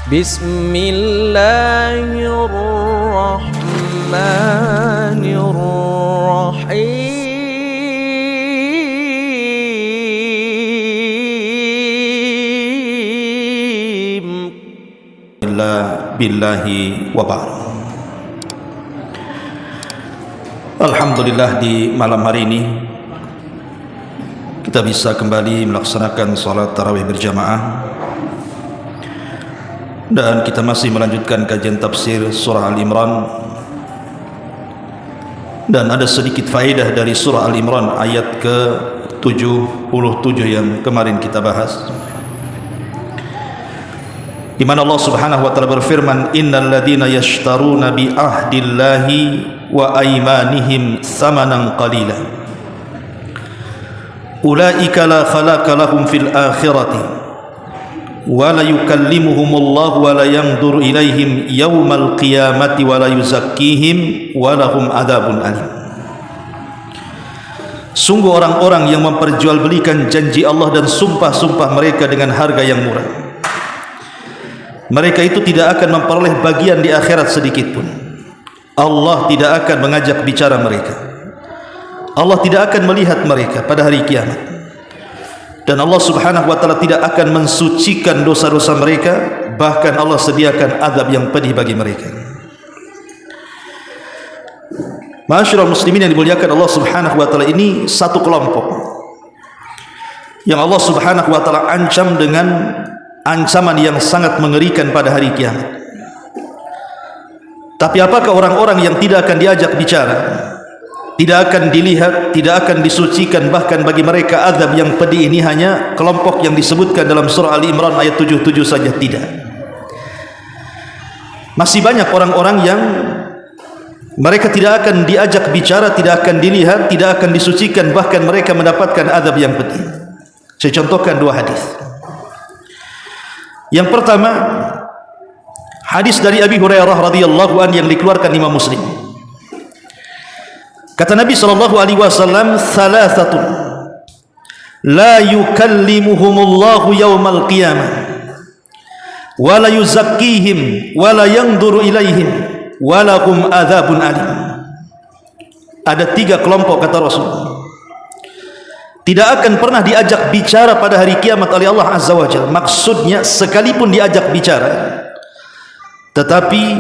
Bismillahirrahmanirrahim. Billahi wa ba'd. Alhamdulillah, di malam hari ini kita bisa kembali melaksanakan salat tarawih berjamaah, dan kita masih melanjutkan kajian tafsir surah Al-Imran, dan ada sedikit faedah dari surah Al-Imran ayat ke-77 yang kemarin kita bahas, di mana Allah Subhanahu wa taala berfirman, innal ladzina yashtaruna bi ahdillahi wa aymanihim thamanan qalila ulaika la khalaqa lahum fil akhirati wa la yukallimuhumullahu wa la yanzuru ilaihim yaumal qiyamati wa la yuzakkihim wa lahum adzabun alim. Sungguh orang-orang yang memperjualbelikan janji Allah dan sumpah-sumpah mereka dengan harga yang murah, mereka itu tidak akan memperoleh bagian di akhirat sedikit pun. Allah tidak akan mengajak bicara mereka, Allah tidak akan melihat mereka pada hari kiamat, dan Allah Subhanahu wa taala tidak akan mensucikan dosa-dosa mereka, bahkan Allah sediakan azab yang pedih bagi mereka. Ma'asyiral muslimin yang dimuliakan Allah Subhanahu wa taala, ini satu kelompok yang Allah Subhanahu wa taala ancam dengan ancaman yang sangat mengerikan pada hari kiamat. Tapi apakah orang-orang yang tidak akan diajak bicara, tidak akan dilihat, tidak akan disucikan, bahkan bagi mereka azab yang pedih, ini hanya kelompok yang disebutkan dalam surah Ali Imran ayat 77 saja? Tidak. Masih banyak orang-orang yang mereka tidak akan diajak bicara, tidak akan dilihat, tidak akan disucikan, bahkan mereka mendapatkan azab yang pedih. Saya contohkan dua hadis. Yang pertama, hadis dari Abi Hurairah radhiyallahu anhu yang dikeluarkan Imam Muslim. Kata Nabi sallallahu alaihi wasallam, "Thalathatun la yukallimuhumullahu yaumal qiyamah wa la yuzakkihim wa la yanzuru ilaihim wa lahum adzabun alim." Ada tiga kelompok, kata Rasul, tidak akan pernah diajak bicara pada hari kiamat oleh Allah Azza wa Jalla. Maksudnya, sekalipun diajak bicara, tetapi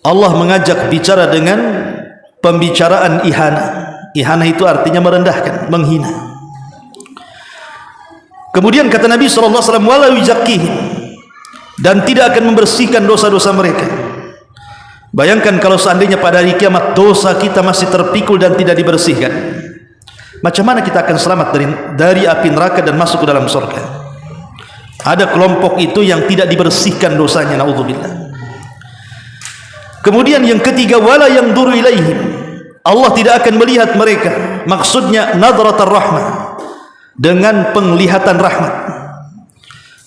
Allah mengajak bicara dengan pembicaraan ihana. Ihana itu artinya merendahkan, menghina. Kemudian kata Nabi SAW, wala yuzakkihim, dan tidak akan membersihkan dosa-dosa mereka. Bayangkan kalau seandainya pada hari kiamat dosa kita masih terpikul dan tidak dibersihkan, macam mana kita akan selamat dari api neraka dan masuk ke dalam surga? Ada kelompok itu yang tidak dibersihkan dosanya, naudzubillah. Kemudian yang ketiga, wala yanzuru ilaihim, Allah tidak akan melihat mereka. Maksudnya nadratar rahmah, dengan penglihatan rahmat.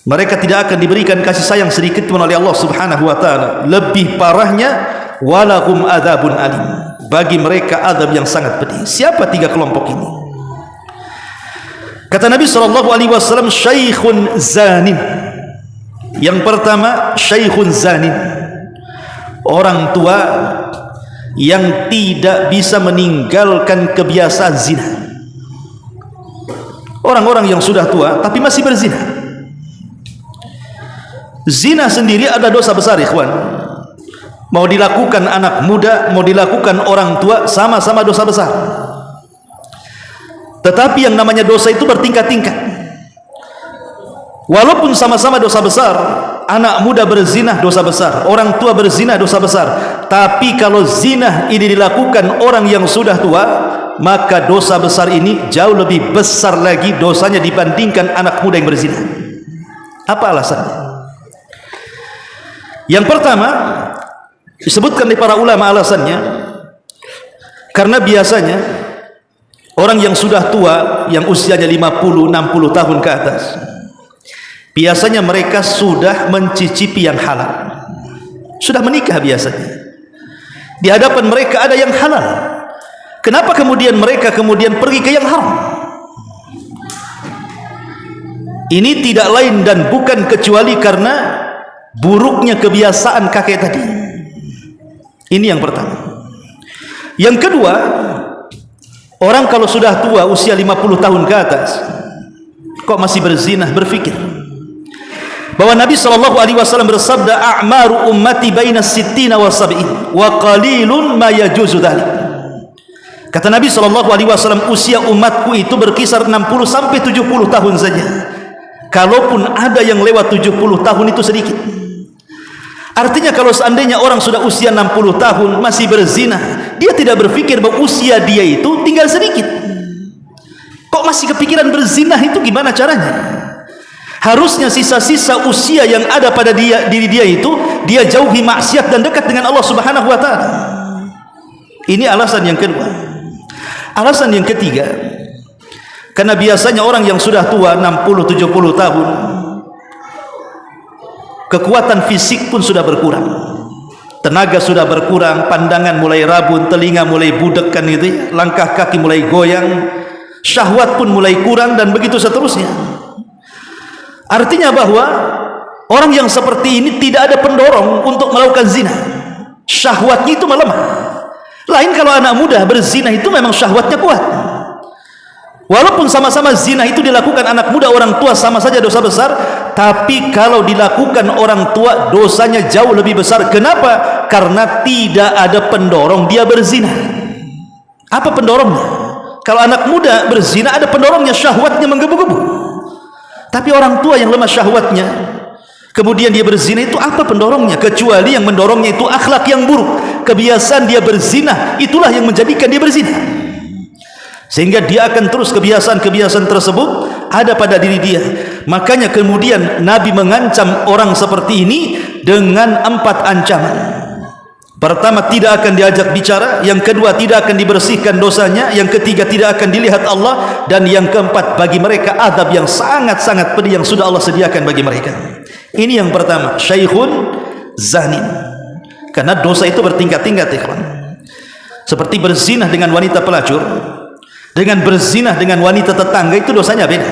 Mereka tidak akan diberikan kasih sayang sedikit pun oleh Allah Subhanahu wa taala. Lebih parahnya, walahum adzabun alim, bagi mereka azab yang sangat pedih. Siapa tiga kelompok ini? Kata Nabi SAW, syaikhun zanin. Yang pertama, syaikhun zanin, orang tua yang tidak bisa meninggalkan kebiasaan zina. Orang-orang yang sudah tua tapi masih berzina. Zina sendiri ada dosa besar, ikhwan. Mau dilakukan anak muda, mau dilakukan orang tua, sama-sama dosa besar. Tetapi yang namanya dosa itu bertingkat-tingkat. Walaupun sama-sama dosa besar, anak muda berzina dosa besar, orang tua berzina dosa besar. Tapi kalau zina ini dilakukan orang yang sudah tua, maka dosa besar ini jauh lebih besar lagi dosanya dibandingkan anak muda yang berzina. Apa alasannya? Yang pertama, disebutkan oleh para ulama alasannya, karena biasanya orang yang sudah tua, yang usianya 50-60 tahun ke atas, biasanya mereka sudah mencicipi yang halal, sudah menikah biasanya. Di hadapan mereka ada yang halal. Kenapa kemudian mereka pergi ke yang haram? Ini tidak lain dan bukan kecuali karena buruknya kebiasaan kakek tadi. Ini yang pertama. Yang kedua, orang kalau sudah tua usia 50 tahun ke atas kok masih berzina, berfikir bahwa Nabi SAW bersabda, a'maru ummati baina sittina wa sab'in wa qalilun ma yajuzu dhalik. Kata Nabi SAW, usia umatku itu berkisar 60 sampai 70 tahun saja. Kalaupun ada yang lewat 70 tahun itu sedikit. Artinya kalau seandainya orang sudah usia 60 tahun masih berzina, dia tidak berpikir bahwa usia dia itu tinggal sedikit. Kok masih kepikiran berzina itu gimana caranya? Harusnya sisa-sisa usia yang ada pada diri dia itu dia jauhi maksiat dan dekat dengan Allah Subhanahu wa taala. Ini alasan yang kedua. Alasan yang ketiga, karena biasanya orang yang sudah tua 60-70 tahun kekuatan fisik pun sudah berkurang, tenaga sudah berkurang, pandangan mulai rabun, telinga mulai budek kan gitu, langkah kaki mulai goyang, syahwat pun mulai kurang dan begitu seterusnya. Artinya bahwa orang yang seperti ini tidak ada pendorong untuk melakukan zina, syahwatnya itu melemah. Lain kalau anak muda berzina itu memang syahwatnya kuat. Walaupun sama-sama zina itu dilakukan anak muda orang tua sama saja dosa besar, tapi kalau dilakukan orang tua dosanya jauh lebih besar. Kenapa? Karena tidak ada pendorong dia berzina. Apa pendorongnya? Kalau anak muda berzina ada pendorongnya, syahwatnya menggebu-gebu. Tapi orang tua yang lemah syahwatnya, kemudian dia berzina, itu apa pendorongnya? Kecuali yang mendorongnya itu akhlak yang buruk, kebiasaan dia berzina, itulah yang menjadikan dia berzina. Sehingga dia akan terus kebiasaan-kebiasaan tersebut ada pada diri dia. Makanya kemudian Nabi mengancam orang seperti ini dengan 4 ancaman. Pertama, tidak akan diajak bicara. Yang kedua, tidak akan dibersihkan dosanya. Yang ketiga, tidak akan dilihat Allah. Dan yang keempat, bagi mereka azab yang sangat-sangat pedih yang sudah Allah sediakan bagi mereka. Ini yang pertama, syaikhun zanin. Karena dosa itu bertingkat-tingkat, ikhwan. Seperti berzinah dengan wanita pelacur, dengan berzinah dengan wanita tetangga itu dosanya beda.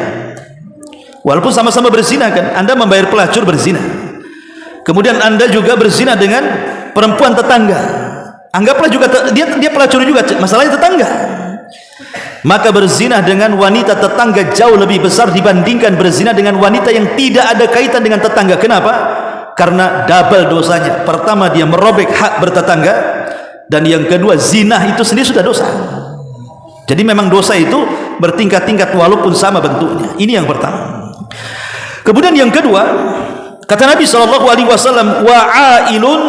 Walaupun sama-sama berzina kan, Anda membayar pelacur berzina, kemudian Anda juga berzina dengan perempuan tetangga, anggaplah juga dia pelacur juga, masalahnya tetangga. Maka berzina dengan wanita tetangga jauh lebih besar dibandingkan berzina dengan wanita yang tidak ada kaitan dengan tetangga. Kenapa? Karena double dosanya. Pertama, dia merobek hak bertetangga, dan yang kedua, zina itu sendiri sudah dosa. Jadi memang dosa itu bertingkat-tingkat walaupun sama bentuknya. Ini yang pertama. Kemudian yang kedua, kata Nabi SAW, wa'ailun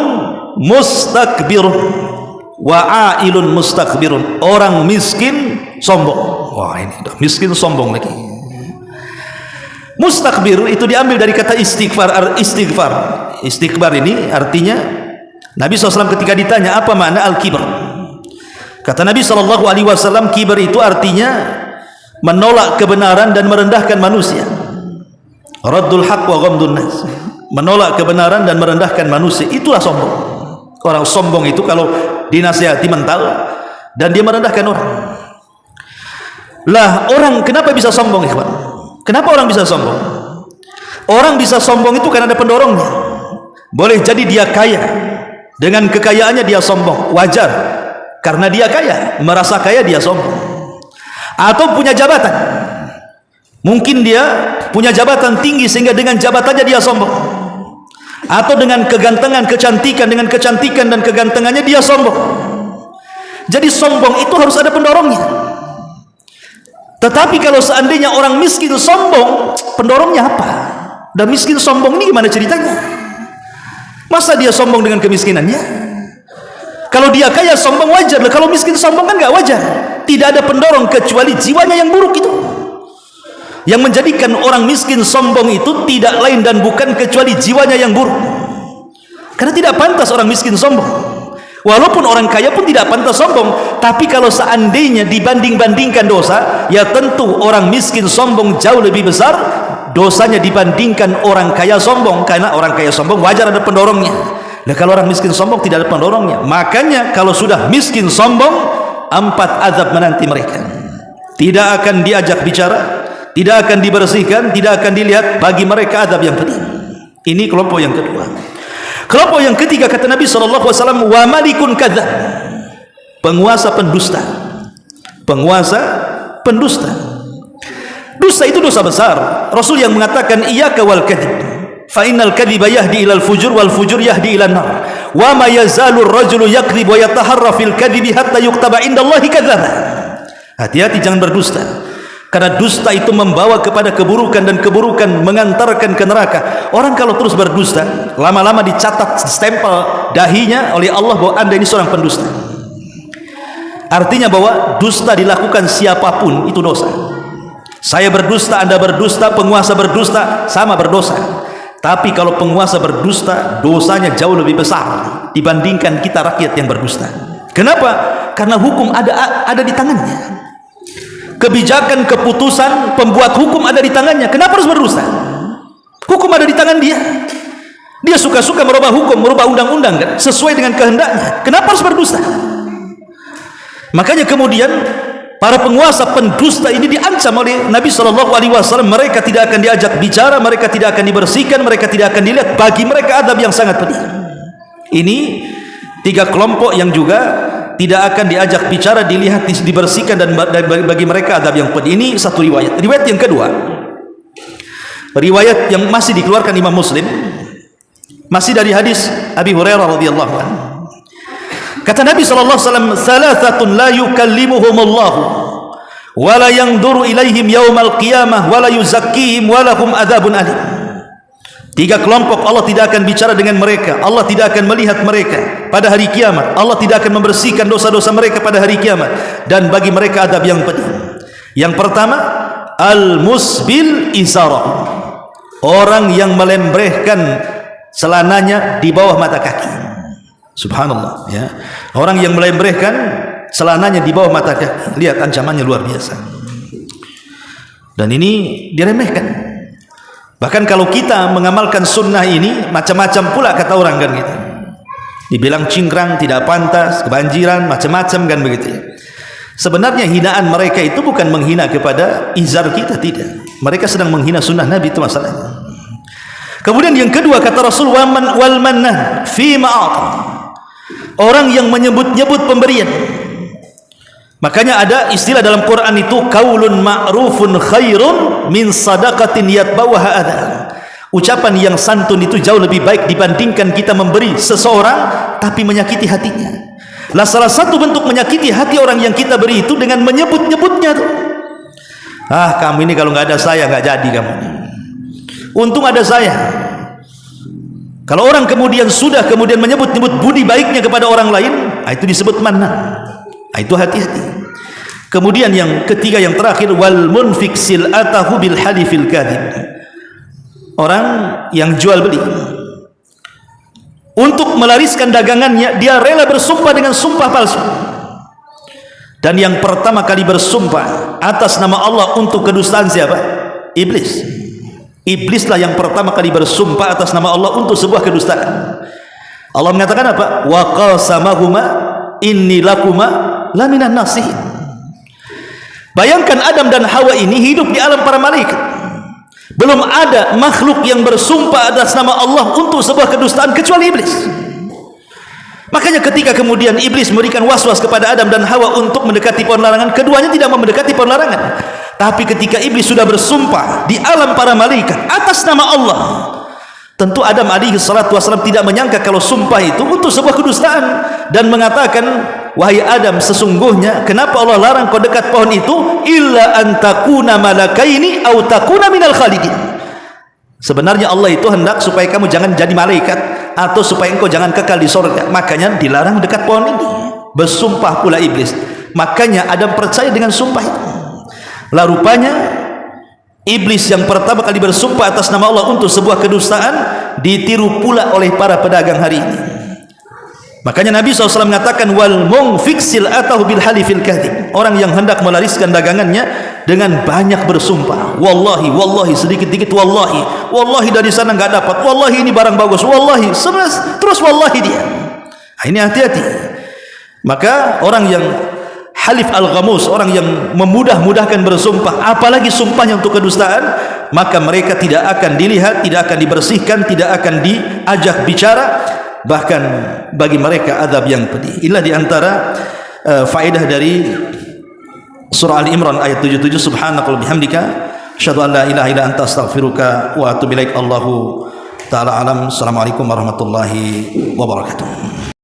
mustakbirun. Wa'ailun mustakbirun. Orang miskin sombong. Wah, ini udah miskin sombong lagi. Mustakbir itu diambil dari kata istighfar. Istighfar ini artinya, Nabi SAW ketika ditanya apa makna al-kibr, kata Nabi SAW, kibar itu artinya menolak kebenaran dan merendahkan manusia. Raddul haq wa ghamdun nas, menolak kebenaran dan merendahkan manusia, itulah sombong. Orang sombong itu kalau dinasihati mental dan dia merendahkan orang. Lah, orang kenapa bisa sombong, ikhwan? Kenapa orang bisa sombong? Orang bisa sombong itu karena ada pendorongnya. Boleh jadi dia kaya, dengan kekayaannya dia sombong, wajar, karena dia kaya, merasa kaya dia sombong. Atau punya jabatan, mungkin dia punya jabatan tinggi sehingga dengan jabatannya dia sombong. Atau dengan kegantengan, kecantikan, dengan kecantikan dan kegantengannya dia sombong. Jadi sombong itu harus ada pendorongnya. Tetapi kalau seandainya orang miskin sombong, pendorongnya apa? Dan miskin sombong ini gimana ceritanya? Masa dia sombong dengan kemiskinannya? Kalau dia kaya sombong wajar, kalau miskin sombong kan gak wajar. Tidak ada pendorong kecuali jiwanya yang buruk itu. Yang menjadikan orang miskin sombong itu tidak lain dan bukan kecuali jiwanya yang buruk. Karena tidak pantas orang miskin sombong. Walaupun orang kaya pun tidak pantas sombong. Tapi kalau seandainya dibanding-bandingkan dosa, ya tentu orang miskin sombong jauh lebih besar dosanya dibandingkan orang kaya sombong. Karena orang kaya sombong wajar ada pendorongnya. Nah, kalau orang miskin sombong tidak ada pendorongnya. Makanya kalau sudah miskin sombong, 4 azab menanti mereka. Tidak akan diajak bicara, tidak akan dibersihkan, tidak akan dilihat, bagi mereka azab yang pedih. Ini kelompok yang kedua. Kelompok yang ketiga kata Nabi SAW, wa malikun kadzab, penguasa pendusta. Penguasa pendusta. Dusta itu dosa besar. Rasul yang mengatakan iyyaka wal kadzib, fa innal kadziba yahdi ilal fujur wal fujur yahdi ilan nar. Wa ma yazalu ar-rajulu yakdzib wa yataharra fil kadzibi hatta yuktaba indallahi kadzdzaba. Hati-hati jangan berdusta. Karena dusta itu membawa kepada keburukan, dan keburukan mengantarkan ke neraka. Orang kalau terus berdusta, lama-lama dicatat stempel dahinya oleh Allah bahwa Anda ini seorang pendusta. Artinya bahwa dusta dilakukan siapapun itu dosa. Saya berdusta, Anda berdusta, penguasa berdusta, sama berdosa. Tapi kalau penguasa berdusta, dosanya jauh lebih besar dibandingkan kita rakyat yang berdusta. Kenapa? Karena hukum ada di tangannya. Kebijakan, keputusan, pembuat hukum ada di tangannya. Kenapa harus berdusta? Hukum ada di tangan dia. Dia suka-suka merubah hukum, merubah undang-undang kan, sesuai dengan kehendaknya. Kenapa harus berdusta? Makanya kemudian para penguasa pendusta ini diancam oleh Nabi SAW. Mereka tidak akan diajak bicara, mereka tidak akan dibersihkan, mereka tidak akan dilihat. Bagi mereka adab yang sangat pedih. Ini tiga kelompok yang juga tidak akan diajak bicara, dilihat, dibersihkan, dan bagi mereka adab yang pedih. Ini satu riwayat. Riwayat yang kedua, riwayat yang masih dikeluarkan Imam Muslim, masih dari hadis Abi Hurairah radhiyallahu anhu. Kata Nabi SAW, "Thalathatun la yukallimuhumullah wa la yanzuru ilaihim yaumal qiyamah wa la yuzakkihim wa lahum adzabun alim." Tiga kelompok Allah tidak akan bicara dengan mereka, Allah tidak akan melihat mereka pada hari kiamat, Allah tidak akan membersihkan dosa-dosa mereka pada hari kiamat, dan bagi mereka adab yang pedih. Yang pertama, al-musbil izarah, orang yang melembrehkan celananya di bawah mata kaki. Subhanallah, ya. Orang yang melembrehkan celananya di bawah mata kaki. Lihat ancamannya luar biasa. Dan ini diremehkan. Bahkan kalau kita mengamalkan sunnah ini, macam-macam pula kata orang kan gitu. Dibilang cingkrang, tidak pantas, kebanjiran, macam-macam kan begitu ya. Sebenarnya hinaan mereka itu bukan menghina kepada izar kita, tidak. Mereka sedang menghina sunnah Nabi, itu masalahnya. Kemudian yang kedua kata Rasul, wal mannan fi ma'ata, orang yang menyebut-nyebut pemberian. Makanya ada istilah dalam Quran itu, qaulun ma'rufun khairun min sadaqatin yatba'uha adha. Ucapan yang santun itu jauh lebih baik dibandingkan kita memberi seseorang tapi menyakiti hatinya. Lah salah satu bentuk menyakiti hati orang yang kita beri itu dengan menyebut-nyebutnya tuh. Ah, kamu ini kalau nggak ada saya nggak jadi kamu. Untung ada saya. Kalau orang kemudian menyebut-nyebut budi baiknya kepada orang lain, itu disebut manna. Itu hati-hati. Kemudian yang ketiga, yang terakhir, wal munfik sil'atahu bil halifil kadhib, orang yang jual beli untuk melariskan dagangannya, dia rela bersumpah dengan sumpah palsu. Dan yang pertama kali bersumpah atas nama Allah untuk kedustaan siapa? Iblis. Iblislah yang pertama kali bersumpah atas nama Allah untuk sebuah kedustaan. Allah mengatakan apa? Wa qasamahuma inni lakuma laminan nasihin. Bayangkan Adam dan Hawa ini hidup di alam para malaikat. Belum ada makhluk yang bersumpah atas nama Allah untuk sebuah kedustaan kecuali iblis. Makanya ketika kemudian iblis memberikan waswas kepada Adam dan Hawa untuk mendekati pohon larangan, keduanya tidak mau mendekati pohon larangan. Tapi ketika iblis sudah bersumpah di alam para malaikat atas nama Allah, tentu Adam alaihi salatu wasallam tidak menyangka kalau sumpah itu untuk sebuah kedustaan, dan mengatakan, wahai Adam, sesungguhnya kenapa Allah larang kau dekat pohon itu? Illa antakuna malakaini au takuna minal khalidin. Sebenarnya Allah itu hendak supaya kamu jangan jadi malaikat, atau supaya engkau jangan kekal di surga. Makanya dilarang dekat pohon ini. Bersumpah pula iblis. Makanya Adam percaya dengan sumpah itu. Lah rupanya iblis yang pertama kali bersumpah atas nama Allah untuk sebuah kedustaan ditiru pula oleh para pedagang hari ini. Makanya Nabi SAW mengatakan, wal munfik sil'atahu bil halifil kadhib, orang yang hendak melariskan dagangannya dengan banyak bersumpah. Wallahi, wallahi, sedikit-sedikit wallahi, wallahi dari sana nggak dapat, wallahi ini barang bagus, wallahi, terus wallahi dia. Ini hati-hati. Maka orang yang halif al-ghamus, orang yang memudah-mudahkan bersumpah, apalagi sumpahnya untuk kedustaan, maka mereka tidak akan dilihat, tidak akan dibersihkan, tidak akan diajak bicara, bahkan bagi mereka azab yang pedih. Inilah diantara faedah dari surah Al-Imran ayat 77. Subhanakallahumma bihamdika asyhadu an la ilaha illa anta astaghfiruka wa atubu ilaik. Allahu ta'ala alam. Assalamualaikum warahmatullahi wabarakatuh.